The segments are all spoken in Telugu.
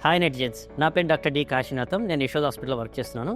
హాయ్ నెటిజన్స్, నా పేరు డాక్టర్ డి కాశీనాథం. నేను యశోద హాస్పిటల్లో వర్క్ చేస్తున్నాను.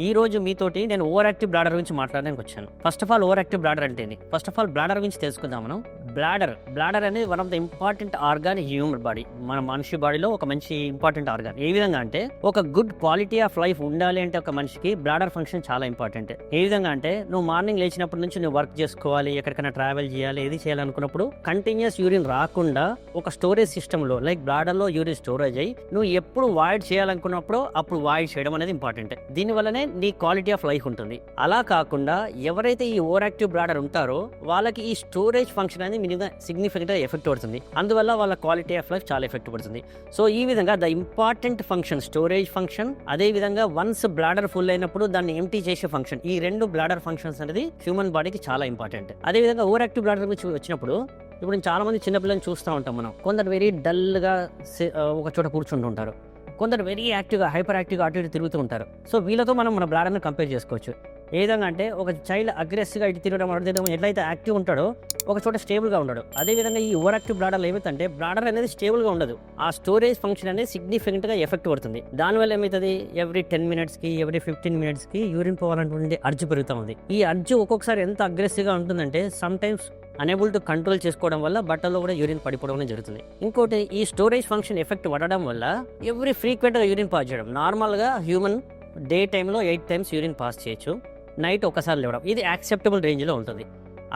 ఈ రోజు మీతోటి నేను ఓవర్ యాక్టివ్ బ్లాడర్ గురించి మాట్లాడడానికి వచ్చాను. First of all over active bladder అంటే ఫస్ట్ ఆఫ్ ఆల్ బ్లాడర్ గురించి తెలుసుకుందాం. మనం బ్లాడర్ అనేది one of the important organ human body. మన మనిషి బాడీలో ఒక మంచి ఇంపార్టెంట్ ఆర్గాన్. ఏ విధంగా అంటే ఒక గుడ్ క్వాలిటీ ఆఫ్ లైఫ్ ఉండాలి అంటే ఒక మనిషికి బ్లాడర్ ఫంక్షన్ చాలా ఇంపార్టెంట్. ఏ విధంగా అంటే నువ్వు మార్నింగ్ లేచినప్పటి నుంచి నువ్వు వర్క్ చేసుకోవాలి, ఎక్కడికైనా ట్రావెల్ చేయాలి, ఏది చేయాలనుకున్నప్పుడు కంటిన్యూస్ యూరిన్ రాకుండా ఒక స్టోరేజ్ సిస్టంలో లైక్ బ్లాడర్లో యూరిన్ స్టోరేజ్ అయ్యి నువ్వు ఎప్పుడు వాయిడ్ చేయాలనుకున్నప్పుడు అప్పుడు వాయిడ్ చేయడం అనేది ఇంపార్టెంట్. దీనివల్లనే నీ క్వాలిటీ ఆఫ్ లైఫ్ ఉంటుంది. అలా కాకుండా ఎవరైతే ఈ ఓవర్ యాక్టివ్ బ్లాడర్ ఉంటారో వాళ్ళకి ఈ స్టోరేజ్ ఫంక్షన్ అనేది సిగ్నిఫికెంట్ గా ఎఫెక్ట్ పడుతుంది. అందువల్ల వాళ్ళ క్వాలిటీ ఆఫ్ లైఫ్ చాలా ఎఫెక్ట్ పడుతుంది. సో ఈ విధంగా the important function storage function, అదే విధంగా వన్స్ బ్లాడర్ ఫుల్ అయినప్పుడు దాన్ని ఎంటీ చేసే ఫంక్షన్, ఈ రెండు బ్లాడర్ ఫంక్షన్స్ అనేది హ్యూమన్ బాడీకి చాలా ఇంపార్టెంట్. అదే విధంగా ఓవర్ యాక్టివ్ బ్లాడర్ గురించి వచ్చినప్పుడు ఇప్పుడు చాలా మంది చిన్నపిల్లల్ని చూస్తూ ఉంటాం మనం. కొందరు వెరీ డల్గా ఒక చోట కూర్చుంటూ ఉంటారు, కొందరు వెరీ యాక్టివ్గా హైపర్ యాక్టివ్గా అటు ఇటు తిరుగుతూ ఉంటారు. సో వీళ్ళతో మనం మన బ్లాడర్ని కంపేర్ చేసుకోవచ్చు. ఏ విధంగా అంటే ఒక చైల్డ్ అగ్రెసివ్గా ఇటు తిరగడం అడుగుతాం, ఎట్లయితే యాక్టివ్ ఉంటాడో ఒక చోట స్టేబుల్గా ఉండడు. అదేవిధంగా ఈ ఓవర్ యాక్టివ్ బ్లాడర్లో ఏమైతే బ్లాడర్ అనేది స్టేబుల్గా ఉండదు, ఆ స్టోరేజ్ ఫంక్షన్ అనేది సిగ్నిఫికెంట్గా ఎఫెక్ట్ పడుతుంది. దానివల్ల ఏమవుతుంది, ఎవ్రీ 10 minutesకి ఎవ్రీ 15 minutesకి యూరిన్ పోవాలనుకుంటే అర్జు పెరుగుతూ ఉంది. ఈ అర్జు ఒక్కొక్కసారి ఎంత అగ్రెసివ్గా ఉంటుందంటే some times unable to control చేసుకోవడం వల్ల బట్టల్లో కూడా యూరిన్ పడిపోవడం జరుగుతుంది. ఇంకోటి, ఈ స్టోరేజ్ ఫంక్షన్ ఎఫెక్ట్ పడడం వల్ల ఎవ్రీ ఫ్రీక్వెంట్గా యూరిన్ పాస్ చేయడం. నార్మల్గా హ్యూమన్ డే టైంలో 8 times యూరిన్ పాస్ చేయొచ్చు, నైట్ ఒకసారి లేవడం, ఇది యాక్సెప్టబుల్ రేంజ్లో ఉంటుంది.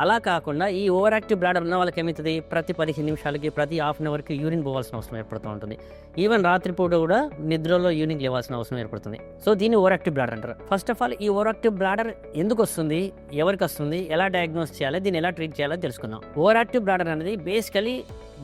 అలా కాకుండా ఈ ఓవర్ యాక్టివ్ బ్లాడర్ ఉన్న వాళ్ళకి ఏమవుతుంది, ప్రతి 15 నిమిషాలకి ప్రతి హాఫ్ అన్ అవర్కి యూరిన్ పోవాల్సిన అవసరం ఏర్పడుతూ ఉంటుంది. ఈవెన్ రాత్రిపూట కూడా నిద్రలో యూరిన్ లేవాల్సిన అవసరం ఏర్పడుతుంది. సో దీన్ని ఓవర్ యాక్టివ్ బ్లాడర్ అంటారు. ఫస్ట్ ఆఫ్ ఆల్ ఈ ఓవర్ యాక్టివ్ బ్లాడర్ ఎందుకు వస్తుంది, ఎవరికి వస్తుంది, ఎలా డయాగ్నోస్ చేయాలి, దీన్ని ఎలా ట్రీట్ చేయాలో తెలుసుకుందాం. ఓవర్ యాక్టివ్ బ్లాడర్ అనేది బేసికలీ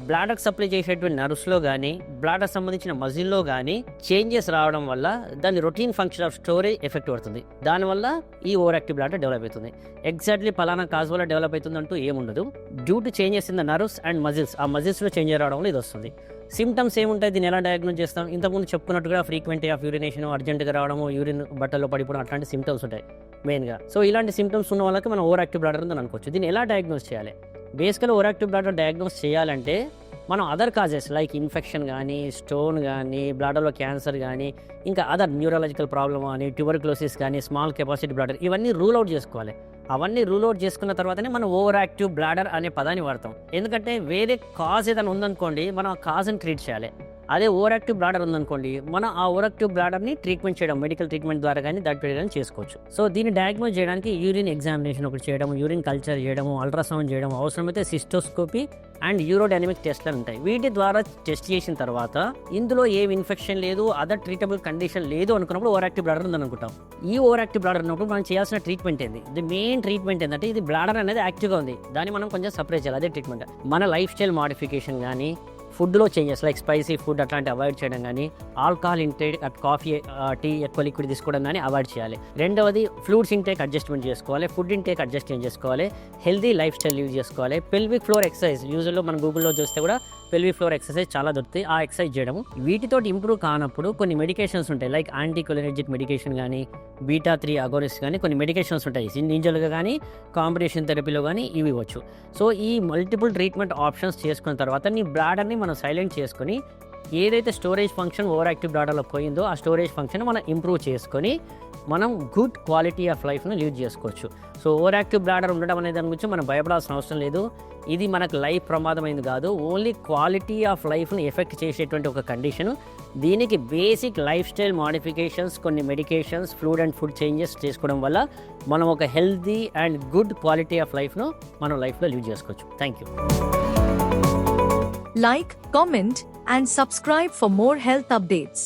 బ్లాడర్ సప్లై చేసేటువంటి నర్వ్స్లో కానీ బ్లాడర్ సంబంధించిన మజిల్లో కానీ చేంజెస్ రావడం వల్ల దాని routine function of storage effect పడుతుంది. దానివల్ల ఈ ఓవర్ యాక్టివ్ బ్లాడర్ డెవలప్ అవుతుంది. ఎగ్జాక్ట్లీ పలానా కాజ్ వల్ల డెవలప్ అవుతుంది అంటూ ఏముండదు. Due to changes in the nerves and muscles, ఆ మజిల్స్లో చేంజ్ రావడం వల్ల ఇది వస్తుంది. సిమ్టమ్స్ ఏముంటాయి, దీన్ని ఎలా డయాగ్నోస్ చేస్తాం? ఇంతకుముందు చెప్పుకున్నట్టుగా ఫ్రీక్వెంట్ ఆఫ్ యూరినేషన్, అర్జెంట్గా రావడము, యూరిన్ బట్టల్లో పడిపోవడం, అట్లాంటి సిమ్టమ్స్ ఉంటాయి మెయిన్గా. సో ఇలాంటి సిమ్టమ్స్ ఉన్న వాళ్ళకి మనం ఓవర్ యాక్టివ్ బ్లాడర్ ఉందని అనుకోవచ్చు. దీన్ని ఎలా డయాగ్నోస్ చేయాలి? బేసికల్ ఓవర్ యాక్టివ్ బ్లాడర్ డయాగ్నోస్ చేయాలంటే మనం అదర్ కాజెస్ లైక్ ఇన్ఫెక్షన్ కానీ, స్టోన్ కానీ, బ్లాడర్లో క్యాన్సర్ కానీ, ఇంకా అదర్ న్యూరలాజికల్ ప్రాబ్లమ్ కానీ, ట్యూబర్క్లోసిస్ కానీ, స్మాల్ కెపాసిటీ బ్లాడర్, ఇవన్నీ రూల్ అవుట్ చేసుకోవాలి. అవన్నీ రూల్ అవుట్ చేసుకున్న తర్వాతనే మనం ఓవర్ యాక్టివ్ బ్లాడర్ అనే పదాన్ని వాడతాం. ఎందుకంటే వేరే కాజ్ ఏదైనా ఉందనుకోండి, మనం ఆ కాజ్ని ట్రీట్ చేయాలి. అదే ఓవర్ యాక్టివ్ బ్లాడర్ ఉందనుకోండి, మనం ఆ ఓవర్ యాక్టివ్ బ్లాడర్ని ట్రీట్మెంట్ చేయడం, మెడికల్ ట్రీట్మెంట్ ద్వారా కానీ దాని చేసుకోవచ్చు. సో దీన్ని డయాగ్నోస్ చేయడానికి యూరిన్ ఎగ్జామినేషన్ ఒకటి చేయడం, యూరిన్ కల్చర్ చేయడము, అల్ట్రాసౌండ్ చేయడం, అవసరమైతే సిస్టోస్కోపీ అండ్ యూరోడైనమిక్ టెస్ట్లు ఉంటాయి. వీటి ద్వారా టెస్ట్ చేసిన తర్వాత ఇందులో ఏం ఇన్ఫెక్షన్ లేదు, అదర్ ట్రీటబుల్ కండిషన్ లేదు అనుకున్నప్పుడు ఓవర్ యాక్టివ్ బ్లాడర్ ఉందని అనుకుంటాం. ఈ ఓవర్ యాక్టివ్ బ్లాడర్ ఉన్నప్పుడు మనం చేయాల్సిన ట్రీట్మెంట్ ఏంది? ది మెయిన్ ట్రీట్మెంట్ ఏంటంటే ఇది బ్లాడర్ అనేది యాక్టివ్గా ఉంది, దాన్ని మనం కొంచెం సపరేట్ చేయాలి. అదే ట్రీట్మెంట్. మన లైఫ్ స్టైల్ మాడిఫికేషన్ కానీ, ఫుడ్లో చేంజెస్ లైక్ స్పైసీ ఫుడ్ అట్లాంటి అవాయిడ్ చేయడం కానీ, ఆల్కహాల్ ఇంటేక్ కాఫీ, టీ, ఎక్కువ లిక్విడ్ తీసుకోవడం కానీ అవాయిడ్ చేయాలి. రెండవది ఫ్లూయిడ్స్ ఇంటేక్ అడ్జస్ట్మెంట్ చేసుకోవాలి, ఫుడ్ ఇంటేక్ అడ్జస్ట్మెంట్ చేసుకోవాలి, హెల్దీ లైఫ్ స్టైల్ యూజ్ చేసుకోవాలి. పెల్విక్ ఫ్లోర్ ఎక్సర్సైజ్ యూజువల్గా మనం గూగుల్లో చూస్తే కూడా పెల్విక్ ఫ్లోర్ ఎక్సర్సైజ్ చాలా దొరుకుతాయి, ఆ ఎక్సర్సైజ్ చేయడము. వీటితో ఇంప్రూవ్ కానప్పుడు కొన్ని మెడికేషన్స్ ఉంటాయి లైక్ యాంటీకోలినర్జిక్ మెడికేషన్ కానీ, బీటా-3 అగోనిస్ట్ కానీ కొన్ని మెడికేషన్స్ ఉంటాయి ఇండివిజువల్గా కానీ కాంబినేషన్ థెరపీలో కానీ ఇవి ఇవ్వచ్చు. సో ఈ మల్టిపుల్ ట్రీట్మెంట్ ఆప్షన్స్ చేసుకున్న తర్వాత నీ బ్లాడర్ని మనం సైలెంట్ చేసుకొని ఏదైతే స్టోరేజ్ ఫంక్షన్ ఓవర్ యాక్టివ్ బ్లాడర్లో పోయిందో ఆ స్టోరేజ్ ఫంక్షన్ మనం ఇంప్రూవ్ చేసుకొని మనం గుడ్ క్వాలిటీ ఆఫ్ లైఫ్ను లీడ్ చేసుకోవచ్చు. సో ఓవర్ యాక్టివ్ బ్లాడర్ ఉండడం అనే దాని గురించి మనం భయపడాల్సిన అవసరం లేదు. ఇది మనకు లైఫ్ ప్రమాదమైంది కాదు, ఓన్లీ క్వాలిటీ ఆఫ్ లైఫ్ను ఎఫెక్ట్ చేసేటువంటి ఒక కండిషన్. దీనికి బేసిక్ లైఫ్ స్టైల్ మాడిఫికేషన్స్, కొన్ని medications, fluid and food changes చేసుకోవడం వల్ల మనం ఒక healthy and good quality of లైఫ్ను మనం లైఫ్లో లీడ్ చేసుకోవచ్చు. Thank you. Like, comment, and subscribe for more health updates.